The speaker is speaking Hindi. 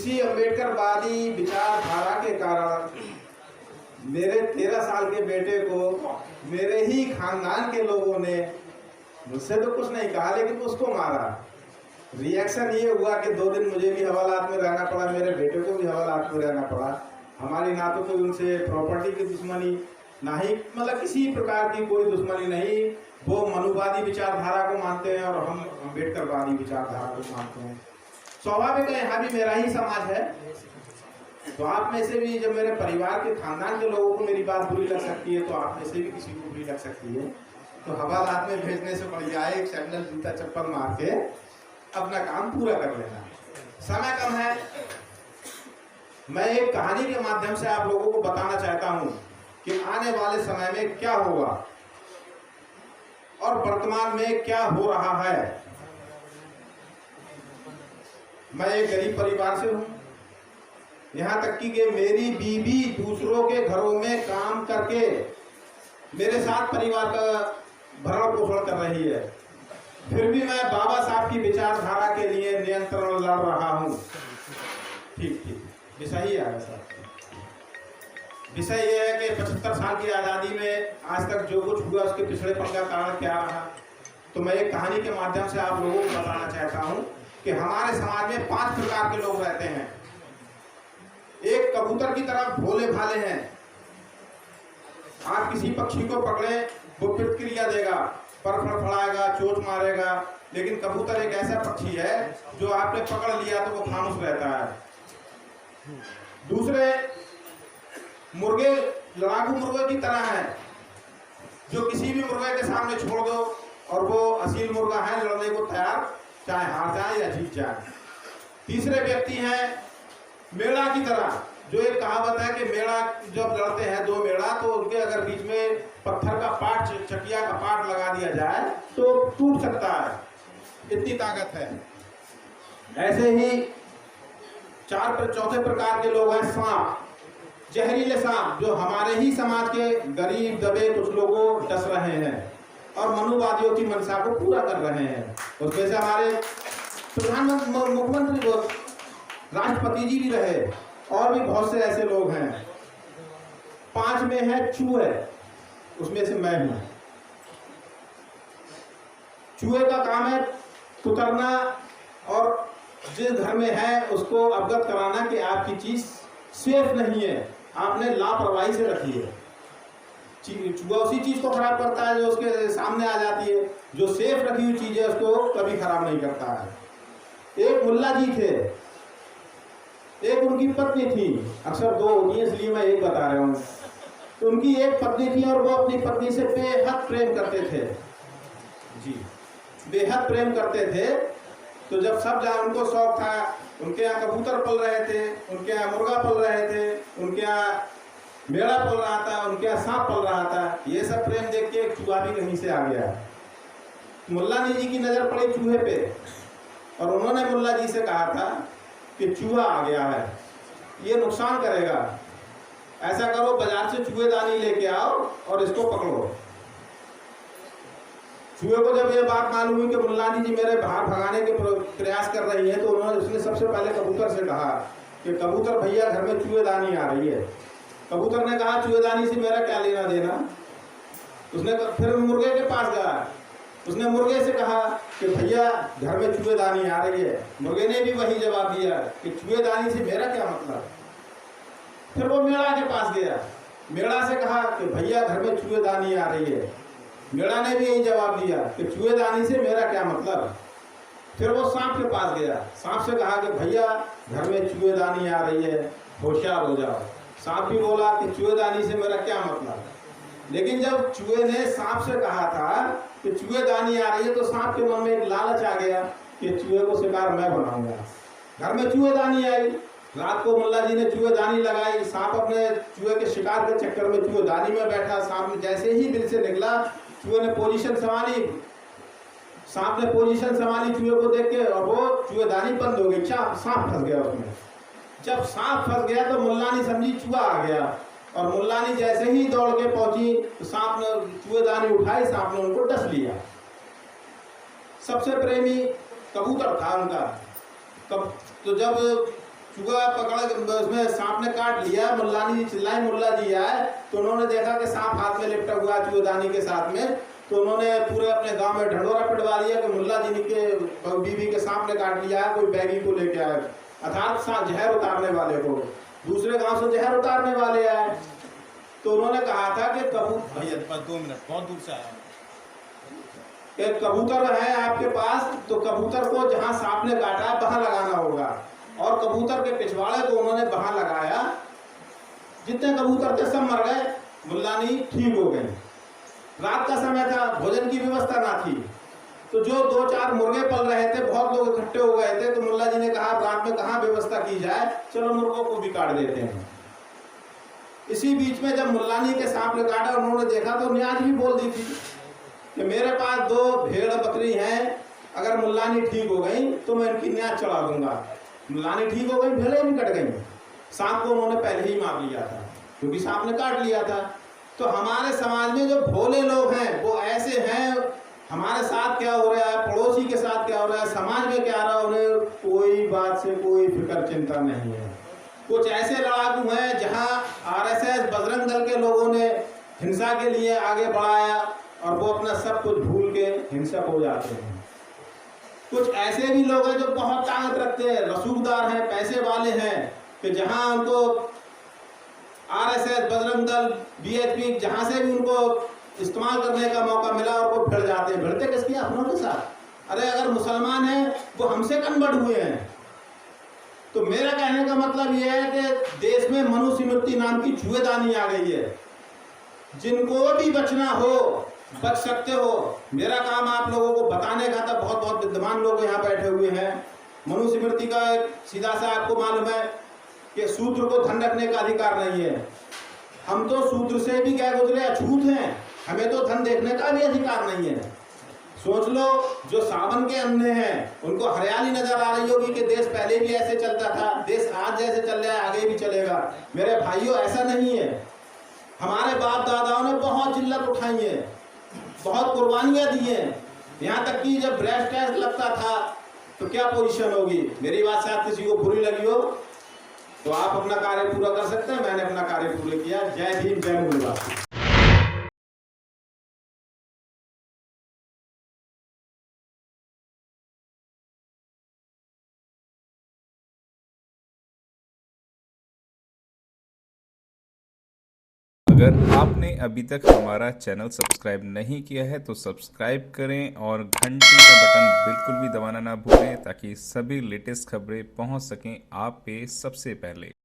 इसी अम्बेडकरवादी विचारधारा के कारण मेरे 13 साल के बेटे को मेरे ही खानदान के लोगों ने, मुझसे तो कुछ नहीं कहा लेकिन उसको मारा। रिएक्शन ये हुआ कि 2 दिन मुझे भी हवालात में रहना पड़ा, मेरे बेटे को भी हवालात में रहना पड़ा। हमारी ना तो कोई उनसे प्रॉपर्टी की दुश्मनी, ना ही मतलब किसी प्रकार की कोई दुश्मनी नहीं। वो मनुवादी विचारधारा को मानते हैं और हम अम्बेडकरवादी विचारधारा को मानते हैं। स्वाभाविक है, यहाँ भी मेरा ही समाज है, तो आप में से भी, जब मेरे परिवार के खानदान के लोगों को मेरी बात बुरी लग सकती है, तो आप में से भी किसी को बुरी लग सकती है। तो हवालात में भेजने से बढ़िया है एक सैंडल जूता चप्पल मार के अपना काम पूरा कर लेना। समय कम है, मैं एक कहानी के माध्यम से आप लोगों को बताना चाहता हूं कि आने वाले समय में क्या होगा और वर्तमान में क्या हो रहा है। मैं एक गरीब परिवार से हूं, यहाँ तक कि मेरी बीवी दूसरों के घरों में काम करके मेरे साथ परिवार का भरण पोषण कर रही है, फिर भी मैं बाबा साहब की विचारधारा के लिए नियंत्रण लड़ रहा हूं। ठीक ठीक, विषय ही आया साहब। विषय यह है कि 75 साल की आज़ादी में आज तक जो कुछ हुआ उसके पिछड़ेपन का कारण क्या रहा। तो मैं एक कहानी के माध्यम से आप लोगों को बताना चाहता हूं कि हमारे समाज में 5 प्रकार के लोग रहते हैं। एक कबूतर की तरह भोले भाले हैं, आप किसी पक्षी को पकड़े वो प्रतिक्रिया देगा, पर फड़फड़ाएगा, चोट मारेगा, लेकिन कबूतर एक ऐसा पक्षी है जो आपने पकड़ लिया तो वो खामोश रहता है। दूसरे मुर्गे लड़ाकू मुर्गे की तरह हैं, जो किसी भी मुर्गे के सामने छोड़ दो और वो असील मुर्गा है, लड़ने को तैयार, चाहे हार जाए या जीत जाए। तीसरे व्यक्ति हैं मेढ़ा की तरह, जो एक कहावत है कि मेढ़ा जब लड़ते हैं 2 मेढ़ा, तो उनके अगर बीच में पत्थर का पाट, चकिया का पाट लगा दिया जाए तो टूट सकता है, इतनी ताकत है। ऐसे ही चौथे प्रकार के लोग हैं सांप, जहरीले सांप, जो हमारे ही समाज के गरीब दबे कुछ लोगों डस रहे हैं और मनुवादियों की मंशा को पूरा कर रहे हैं। उसमें से हमारे प्रधानमंत्री, मुख्यमंत्री, राष्ट्रपति जी भी रहे और भी बहुत से ऐसे लोग हैं। 5 में है चूहे, उसमें से मैं हूं। चूहे का काम है कुतरना और जिस घर में है उसको अवगत कराना कि आपकी चीज सेफ नहीं है, आपने लापरवाही से रखी है। चूहा उसी चीज को खराब करता है जो उसके सामने आ जाती है, जो सेफ रखी हुई चीज है उसको कभी खराब नहीं करता है। एक मुल्ला जी थे, एक उनकी पत्नी थी, अक्सर 2 होती है इसलिए मैं एक बता रहा हूँ। तो उनकी एक पत्नी थी और वो अपनी पत्नी से बेहद प्रेम करते थे जी, बेहद प्रेम करते थे। तो जब सब जहाँ उनको शौक था, उनके यहाँ कबूतर पल रहे थे, उनके यहाँ मुर्गा पल रहे थे, उनके यहाँ मेढ़ा पल रहा था, उनके यहाँ सांप पल रहा था, ये सब प्रेम देख के चूहा भी कहीं से आ गया। मुल्ला जी की नजर पड़ी चूहे पे और उन्होंने मुल्ला जी से कहा था कि चूहा आ गया है, ये नुकसान करेगा, ऐसा करो बाजार से चूहेदानी लेके आओ और इसको पकड़ो। चूहे को जब ये बात मालूम हुई कि मुल्ला जी मेरे बाहर भगाने के प्रयास कर रही है, तो उसने सबसे पहले कबूतर से कहा कि कबूतर भैया घर में चूहेदानी आ रही है। कबूतर ने कहा चूहेदानी से मेरा क्या लेना देना। उसने फिर मुर्गे के पास गया, उसने मुर्गे से कहा कि भैया घर में चूहेदानी आ रही है। मुर्गे ने भी वही जवाब दिया कि चूहेदानी से मेरा क्या मतलब। फिर वो मेढ़ा के पास गया, मेढ़ा से कहा कि भैया घर में चूहेदानी आ रही है। मेढ़ा ने भी यही जवाब दिया कि चूहेदानी से मेरा क्या मतलब। फिर वो सांप के पास गया, सांप से कहा कि भैया घर में चूहेदानी आ रही है, होशियार हो जाओ। सांप भी बोला कि चूहेदानी से मेरा क्या मतलब। लेकिन जब चूहे ने सांप से कहा था कि चूहेदानी आ रही है, तो सांप के मन में एक लालच आ गया कि चूहे को शिकार मैं बनाऊंगा। घर में चूहेदानी आई, रात को मुल्ला जी ने चूहेदानी लगाई, सांप अपने चूहे के शिकार के चक्कर में चूहेदानी में बैठा। सांप ने जैसे ही बिल से निकला, चूहे ने पोजीशन संभाली, सांप ने पोजीशन संभाली चूहे को देख के, और वो चूहेदानी बंद हो गई, सांप फंस गया उसमें। जब सांप फंस गया तो मुल्लानी समझी चूहा आ गया, और मुल्लानी जैसे ही दौड़ के पहुंची तो सांप ने चूहेदानी उठाई, सांप ने उनको डस लिया। सबसे प्रेमी कबूतर था उनका। तो जब चूहा पकड़ उसमें सांप ने काट लिया, मुल्लानी जी चिल्लाए मुल्ला जी आए, तो उन्होंने देखा कि सांप हाथ में लिपटा हुआ चूहेदानी के साथ में, तो उन्होंने पूरे अपने गांव में ढंढोरा पिटवा दिया कि मुल्ला जी के बीवी के सांप ने काट लिया है, कोई बैगी को लेके आए, अर्थात जहर उतारने वाले को, दूसरे गांव से जहर उतारने वाले आए। तो उन्होंने कहा था कि कबूतर 2 मिनट बहुत दूर से आया, एक कबूतर है आपके पास, तो कबूतर को जहां सांप ने काटा वहां लगाना होगा, और कबूतर के पिछवाड़े को उन्होंने वहां लगाया। जितने कबूतर थे सब मर गए, मुल्लानी ठीक हो गई। रात का समय था, भोजन की व्यवस्था ना थी, तो जो 2-4 मुर्गे पल रहे थे, बहुत लोग इकट्ठे हो गए थे, तो मुल्ला जी ने कहा रात में कहाँ व्यवस्था की जाए, चलो मुर्गों को भी काट देते हैं। इसी बीच में जब मुल्लानी के सांप ने काटा, उन्होंने देखा तो न्याज भी बोल दी थी कि मेरे पास 2 भेड़ बकरी हैं, अगर मुल्लानी ठीक हो गई तो मैं इनकी न्याज चढ़ा दूंगा। मुल्लानी ठीक हो गई, भेड़ें भी कट गई, सांप को उन्होंने पहले ही मार लिया था क्योंकि सांप ने काट लिया था। तो हमारे समाज में जो भोले लोग हैं वो ऐसे हैं, हमारे साथ क्या हो रहा है, पड़ोसी के साथ क्या हो रहा है, समाज में क्या हो रहा है, उन्हें कोई बात से कोई फिक्र चिंता नहीं है। कुछ ऐसे लड़ाकू हैं जहां आरएसएस बजरंग दल के लोगों ने हिंसा के लिए आगे बढ़ाया और वो अपना सब कुछ भूल के हिंसक हो जाते हैं। कुछ ऐसे भी लोग हैं जो बहुत ताकत रखते हैं, रसूखदार हैं, पैसे वाले हैं, कि जहां उनको आरएसएस बजरंग दल बीएचपी जहां से भी उनको इस्तेमाल करने का मौका मिला और वो भिड़ जाते हैं। भिड़ते किसके? अपनों के साथ। अरे अगर मुसलमान हैं वो हमसे कन्वर्ट हुए हैं। तो मेरा कहने का मतलब यह है कि देश में मनुस्मृति नाम की चूहेदानी आ गई है, जिनको भी बचना हो बच सकते हो। मेरा काम आप लोगों को बताने का था, बहुत बहुत विद्वान लोग यहाँ बैठे हुए हैं। मनुस्मृति का एक सीधा सा आपको मालूम है कि शूद्र को धन रखने का अधिकार नहीं है। हम तो शूद्र से भी क्या गुजरे, अछूत हैं, हमें तो धन देखने का भी अधिकार नहीं है। सोच लो, जो सावन के अंधे हैं उनको हरियाली नजर आ रही होगी कि देश पहले भी ऐसे चलता था, देश आज जैसे चल रहा है आगे भी चलेगा। मेरे भाइयों, ऐसा नहीं है। हमारे बाप दादाओं ने बहुत जिल्लत उठाई है, बहुत कुर्बानियां दी हैं, यहाँ तक कि जब ब्रेस्ट टेस्ट लगता था तो क्या पोजीशन होगी। मेरी बात शायद किसी को बुरी लगी हो तो आप अपना कार्य पूरा कर सकते हैं, मैंने अपना कार्य पूरा किया। जय भीम, जय मूलवासी। अगर आपने अभी तक हमारा चैनल सब्सक्राइब नहीं किया है तो सब्सक्राइब करें और घंटी का बटन बिल्कुल भी दबाना ना भूलें ताकि सभी लेटेस्ट खबरें पहुंच सकें आप पे सबसे पहले।